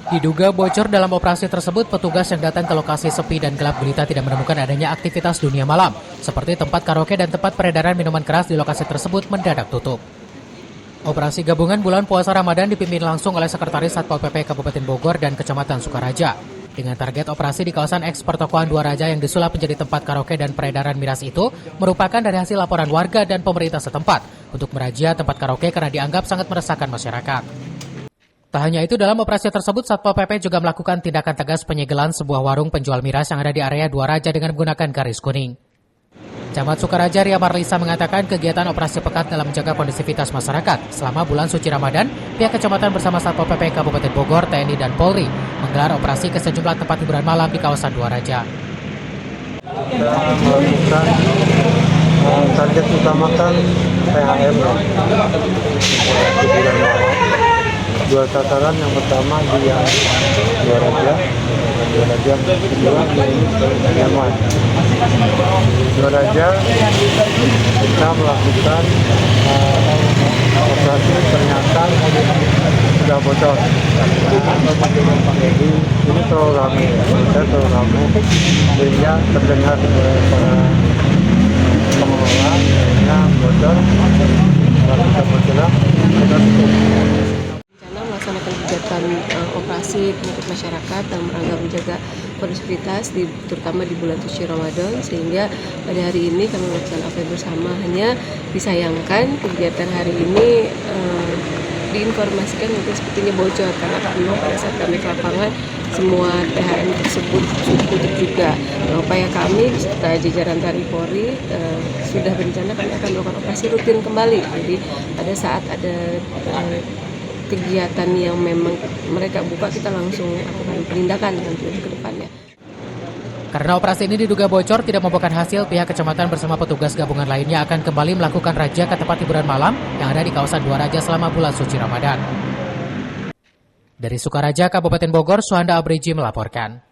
Diduga bocor dalam operasi tersebut, petugas yang datang ke lokasi sepi dan gelap gulita tidak menemukan adanya aktivitas dunia malam, seperti tempat karaoke dan tempat peredaran minuman keras di lokasi tersebut mendadak tutup. Operasi gabungan bulan puasa Ramadan dipimpin langsung oleh Sekretaris Satpol PP Kabupaten Bogor dan Kecamatan Sukaraja. Dengan target operasi di kawasan eks pertokoan Dua Raja yang disulap menjadi tempat karaoke dan peredaran miras itu merupakan dari hasil laporan warga dan pemerintah setempat untuk merazia tempat karaoke karena dianggap sangat meresahkan masyarakat. Tak hanya itu, dalam operasi tersebut, Satpol PP juga melakukan tindakan tegas penyegelan sebuah warung penjual miras yang ada di area Dua Raja dengan menggunakan garis kuning. Camat Sukaraja Ria Marlisa mengatakan kegiatan operasi pekat dalam menjaga kondisivitas masyarakat. Selama bulan suci Ramadan, pihak kecamatan bersama Satpol PP Kabupaten Bogor, TNI, dan Polri menggelar operasi ke sejumlah tempat hiburan malam di kawasan Dua Raja. Kita melakukan target utama kan PHM hiburan malam. Dua sasaran, yang pertama di yang Dua Raja, yang kedua di Nyaman. Dua Raja kita melakukan operasi, ternyata sudah bocor. Jadi ini terlalu ramai, sehingga terdengar para pengelola, sehingga bocor. Setelah kita bergerak, kita tutup. Melaksanakan kegiatan operasi penyakit masyarakat dalam rangka menjaga kondisivitas terutama di bulan suci Ramadan, sehingga pada hari ini kami melakukan APD bersama. Hanya disayangkan kegiatan hari ini diinformasikan mungkin sepertinya bocor karena memang pada saat kami ke lapangan semua THM tersebut tutup juga. Upaya kami serta jajaran TNI Polri sudah berencana kami akan melakukan operasi rutin kembali. Jadi pada saat ada kegiatan yang memang mereka buka, kita langsung lakukan penindakan nanti ke depannya. Karena operasi ini diduga bocor tidak membuahkan hasil, pihak kecamatan bersama petugas gabungan lainnya akan kembali melakukan razia ke tempat hiburan malam yang ada di kawasan Dua Raja selama bulan suci Ramadan. Dari Sukaraja, Kabupaten Bogor, Suhanda Abriji melaporkan.